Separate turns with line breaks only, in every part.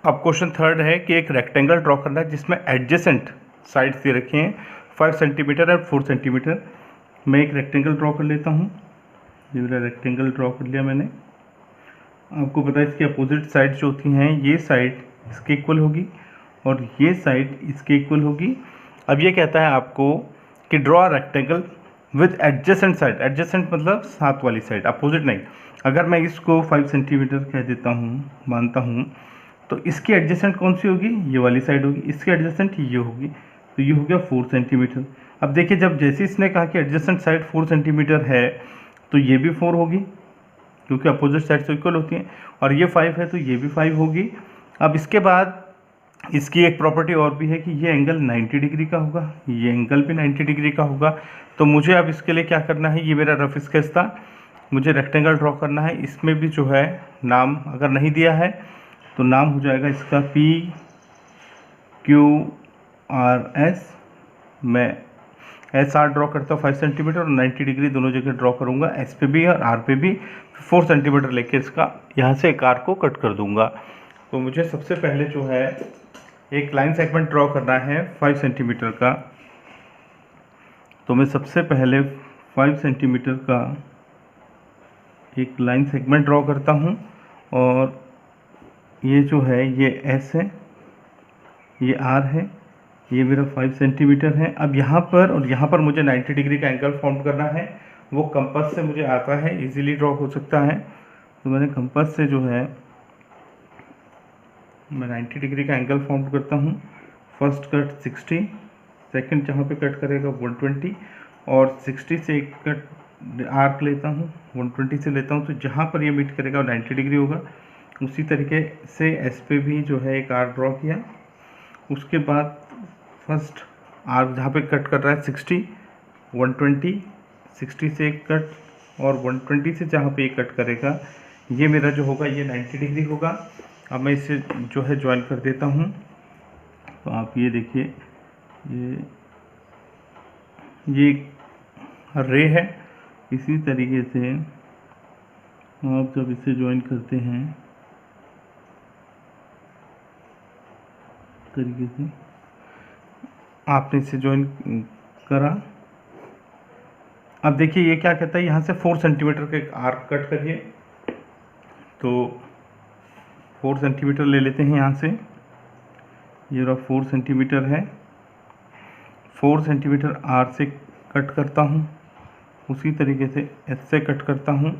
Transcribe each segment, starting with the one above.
अब question third है कि एक रेक्टेंगल ड्रॉ करना है जिसमें एडजेसेंट साइड्स दे रखे हैं 5 सेंटीमीटर और 4 सेंटीमीटर। मैं एक रेक्टेंगल ड्रॉ कर लेता हूँ। ये मेरा रेक्टेंगल ड्रॉ कर लिया मैंने। आपको पता है इसकी अपोजिट साइड जो होती हैं, ये साइड इसके इक्वल होगी और ये साइड इसके इक्वल होगी। अब ये कहता है आपको कि draw rectangle with adjacent side. Adjacent मतलब साथ वाली साइड, अपोजिट नहीं। अगर मैं इसको 5 सेंटीमीटर कह देता हूँ, मानता हूँ, तो इसकी एडजेसेंट कौन सी होगी? ये वाली साइड होगी। इसकी एडजेसेंट ये होगी, तो ये हो गया 4 सेंटीमीटर। अब देखिए, जब जैसे इसने कहा कि एडजेसेंट साइड 4 सेंटीमीटर है, तो ये भी 4 होगी क्योंकि अपोजिट साइड से इक्वल होती हैं, और ये 5 है तो ये भी 5 होगी। अब इसके बाद इसकी एक प्रॉपर्टी और भी है कि ये एंगल 90 डिग्री का होगा, ये एंगल भी 90 डिग्री का होगा। तो मुझे अब इसके लिए क्या करना है, ये मेरा रफ स्केच था, मुझे रेक्टेंगल ड्रॉ करना है। इसमें भी जो है नाम अगर नहीं दिया है तो नाम हो जाएगा इसका PQRS। मैं SR ड्रॉ करता हूँ 5 सेंटीमीटर और 90 डिग्री दोनों जगह ड्रॉ करूँगा, S पे भी और R पे भी। 4 सेंटीमीटर लेके इसका यहाँ से एक आर्क को कट कर दूँगा। तो मुझे सबसे पहले जो है एक लाइन सेगमेंट ड्रॉ करना है 5 सेंटीमीटर का। तो मैं सबसे पहले 5 सेंटीमीटर का एक लाइन सेगमेंट ड्रॉ करता हूँ, और ये जो है ये S है, ये R है, ये मेरा 5 सेंटीमीटर है। अब यहाँ पर और यहाँ पर मुझे 90 डिग्री का एंगल फॉर्म करना है। वो कंपास से मुझे आता है, इजीली ड्रॉ हो सकता है। तो मैंने कंपास से जो है मैं 90 डिग्री का एंगल फॉर्म करता हूँ। फर्स्ट कट 60, सेकंड जहाँ पे कट करेगा 120, और 60 से एक कट आर्क लेता हूँ, 120 से लेता हूँ। तो जहाँ पर ये मीट करेगा वो 90 डिग्री होगा। उसी तरीके से एस पे भी जो है एक आर्क ड्रॉ किया। उसके बाद फर्स्ट आर्क जहाँ पे कट कर रहा है 60, 120, 60 से एक कट और 120 से जहाँ पे ये कट करेगा, ये मेरा जो होगा ये 90 डिग्री होगा। अब मैं इसे जो है ज्वाइन कर देता हूँ। तो आप ये देखिए, ये रे है। इसी तरीके से आप जब इसे ज्वाइन करते हैं तरीके से आपने इसे ज्वाइन करा। अब देखिए ये क्या कहता है, यहाँ से 4 सेंटीमीटर का एक आर्क कट करिए। तो 4 सेंटीमीटर ले लेते हैं यहाँ से, ये रहा 4 सेंटीमीटर है। 4 सेंटीमीटर आर से कट करता हूँ, उसी तरीके से एस से कट करता हूँ।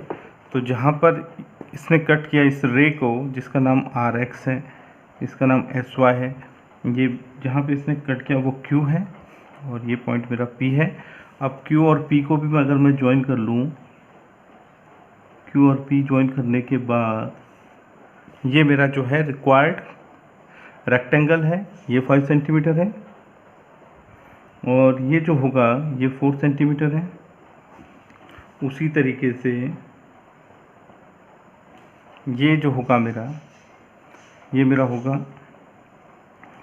तो जहाँ पर इसने कट किया इस रे को, जिसका नाम RX है, इसका नाम SY है, ये जहाँ पे इसने कट किया वो Q है और ये पॉइंट मेरा P है। अब Q और P को भी अगर मैं ज्वाइन कर लूँ, Q और P ज्वाइन करने के बाद ये मेरा जो है रिक्वायर्ड रेक्टेंगल है, ये 5 सेंटीमीटर है, और ये जो होगा ये 4 सेंटीमीटर है। उसी तरीके से ये जो होगा मेरा, ये मेरा होगा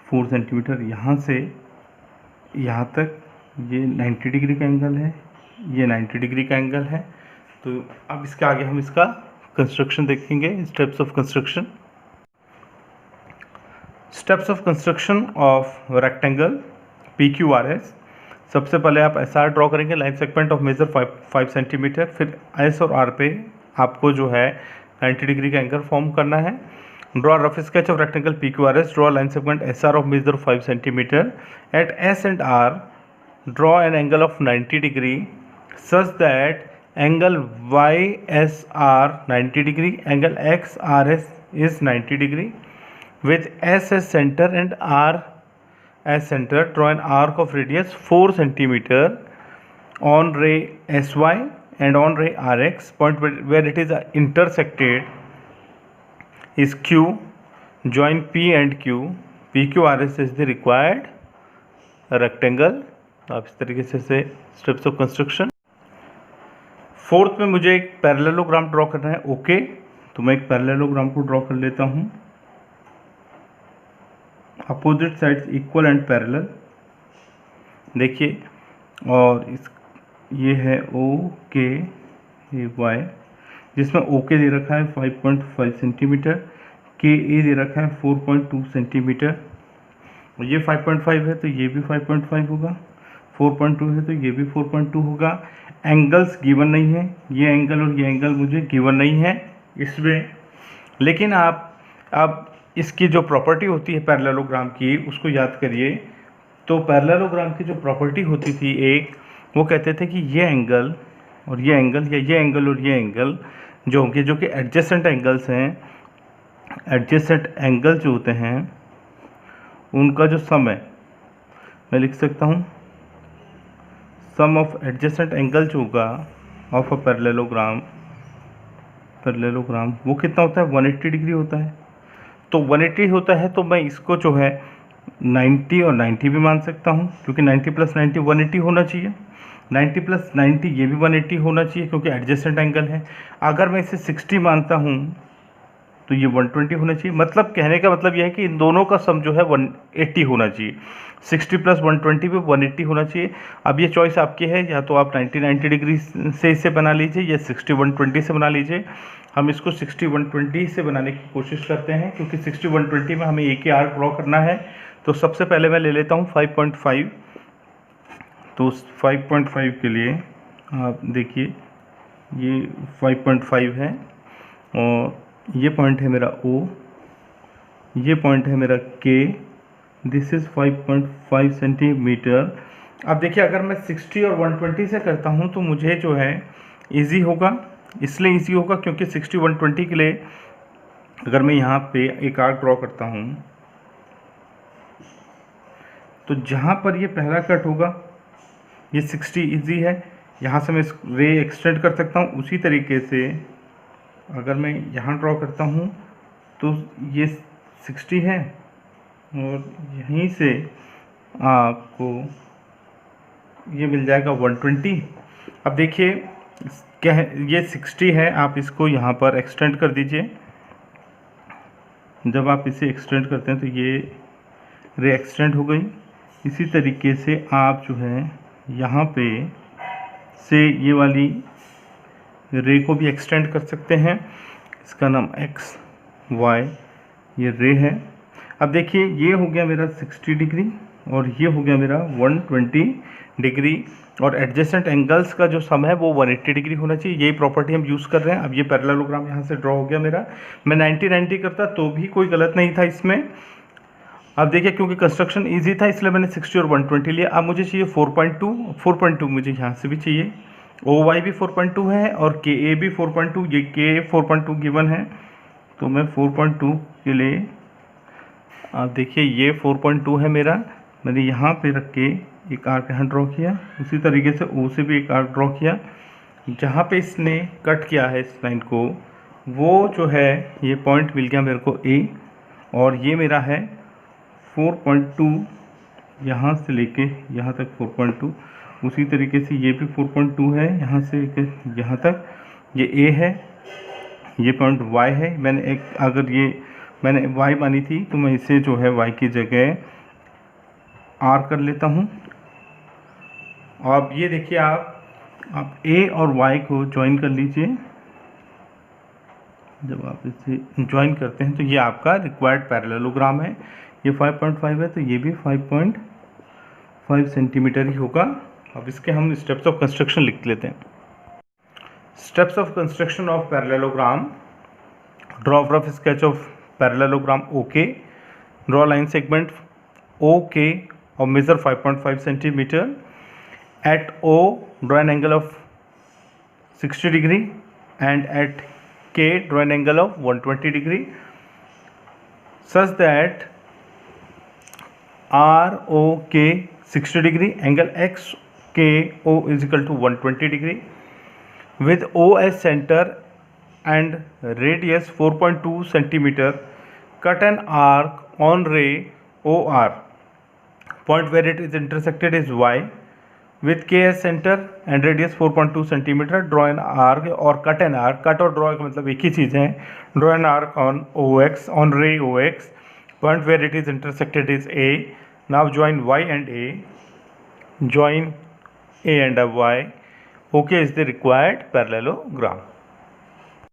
4 सेंटीमीटर। यहाँ से यहाँ तक ये 90 डिग्री का एंगल है, ये 90 डिग्री का एंगल है। तो अब इसके आगे हम इसका कंस्ट्रक्शन देखेंगे, steps of construction. Steps of construction of rectangle PQRS। सबसे पहले आप SR ड्रॉ करेंगे, line segment of measure 5 centimetre. फिर S और R पे आपको जो है 90 डिग्री का एंगल फॉर्म करना है। Draw rough sketch of rectangle PQRS, draw line segment SR of measure 5 centimetre. At S and R draw an angle of 90 degree such that angle YSR 90 degree, angle XRS is 90 degree. With S as center and R as center, draw an arc of radius 4 centimeter on ray SY and on ray RX. Point where it is intersected is Q. Join P and Q. PQRS is the required rectangle. आप इस तरीके से steps of construction. Fourth में मुझे एक parallelogram draw करना है, okay. तो मैं एक पैरेललोग्राम को ड्रॉ कर लेता हूँ। Opposite sides equal and parallel, देखिए, और इस ये है OKY, जिसमें ओके दे रखा है 5.5 सेंटीमीटर। के ए दे रखा है 4.2 सेंटीमीटर, ये 5.5 है तो ये भी 5.5 होगा, 4.2 है तो ये भी 4.2 होगा। एंगल्स गिवन नहीं है, ये एंगल और ये एंगल मुझे गिवन नहीं है इसमें, लेकिन आप अब इसकी जो प्रॉपर्टी होती है पैरेललोग्राम की उसको याद करिए। तो पैरेललोग्राम की जो प्रॉपर्टी होती थी एक, वो कहते थे कि ये एंगल और ये एंगल या ये एंगल और ये एंगल जो होंगे, जो कि एडजेसेंट एंगल्स हैं, एडजेसेंट एंगल जो होते हैं उनका जो सम है, मैं लिख सकता हूँ सम ऑफ एडजेसेंट एंगल जो होगा ऑफ अ पैरेललोग्राम वो कितना होता है 180 डिग्री होता है। तो 180 होता है तो मैं इसको जो है 90 और 90 भी मान सकता हूँ, क्योंकि 90 + 90 180 होना चाहिए, 90 + 90 ये भी 180 होना चाहिए क्योंकि एडजेसेंट एंगल है। अगर मैं इसे 60 मानता हूँ तो ये 120 होना चाहिए। मतलब कहने का मतलब यह है कि इन दोनों का सम जो है 180 होना चाहिए, 60 + 120 भी 180 होना चाहिए। अब ये चॉइस आपकी है, या तो आप 90 डिग्री से इसे बना लीजिए या 60 120 से बना लीजिए। हम इसको 60 120 से बनाने की कोशिश करते हैं, क्योंकि 60 120 में हमें एक ही आर्क ड्रॉ करना है। तो सबसे पहले मैं ले लेता हूँ 5.5। तो 5.5 के लिए आप देखिए ये 5.5 है और ये पॉइंट है मेरा O, ये पॉइंट है मेरा K, दिस इज़ 5.5 सेंटीमीटर। अब देखिए अगर मैं 60 और 120 से करता हूँ तो मुझे जो है इजी होगा, इसलिए इजी होगा क्योंकि 60 120 के लिए अगर मैं यहाँ पे एक आर्क ड्रॉ करता हूँ तो जहाँ पर ये पहला कट होगा ये 60 इजी है, यहाँ से मैं इस रे एक्सटेंड कर सकता हूँ। उसी तरीके से अगर मैं यहाँ ड्रॉ करता हूँ तो ये 60 है और यहीं से आपको ये मिल जाएगा 120। अब देखिए क्या है, ये 60 है, आप इसको यहाँ पर एक्सटेंड कर दीजिए। जब आप इसे एक्सटेंड करते हैं तो ये रे एक्सटेंड हो गई। इसी तरीके से आप जो है यहाँ पे से ये वाली रे को भी एक्सटेंड कर सकते हैं, इसका नाम एक्स वाई ये रे है। अब देखिए ये हो गया मेरा 60 डिग्री और ये हो गया मेरा 120 डिग्री, और एडजेसेंट एंगल्स का जो सम है वो 180 डिग्री होना चाहिए। यही प्रॉपर्टी हम यूज़ कर रहे हैं। अब ये पैरेललोग्राम यहाँ से ड्रॉ हो गया मेरा। मैं 90 करता तो भी कोई गलत नहीं था इसमें। अब देखिए क्योंकि कंस्ट्रक्शन इजी था इसलिए मैंने 60 और 120 लिया। अब मुझे चाहिए 4.2 मुझे यहाँ से भी चाहिए, OY भी 4.2 है और KA भी 4.2, ये KA 4.2 गिवन है। तो मैं 4.2 के लिए आप देखिए ये 4.2 है मेरा, मैंने यहाँ पे रख के एक आर्क यहाँ ड्रॉ किया। उसी तरीके से O से भी एक आर्क ड्रॉ किया। जहाँ पे इसने कट किया है इस लाइन को, वो जो है ये पॉइंट मिल गया मेरे को A, और ये मेरा है 4.2 यहाँ से लेके यहाँ तक 4.2। उसी तरीके से ये भी 4.2 है, यहाँ से यहाँ तक ये A है, ये पॉइंट Y है। मैंने एक अगर ये मैंने Y मानी थी तो मैं इसे जो है Y की जगह R कर लेता हूँ। अब ये देखिए आप A और Y को ज्वाइन कर लीजिए। जब आप इसे ज्वाइन करते हैं तो ये आपका रिक्वायर्ड पैरेललोग्राम है। ये 5.5 है तो ये भी 5.5 सेंटीमीटर ही होगा। अब इसके हम स्टेप्स ऑफ कंस्ट्रक्शन लिख लेते हैं। Steps of construction of parallelogram: draw rough sketch of parallelogram OK, draw line segment OK और measure 5.5 centimetre. At O, draw an angle of 60 degree, and at K, draw an angle of 120 degree, such that ROK 60 degree, angle XKO is equal to 120 degree. With O as center and radius 4.2 centimeter, cut an arc on ray OR. Point where it is intersected is Y. With K as center and radius 4.2 centimetre, draw an arc or cut an arc. cut और draw का मतलब एक ही चीज़ है। Draw an arc on OX, on ray OX. Point where it is intersected is A. Now join Y and A. Join A and Y. OK is the required parallelogram.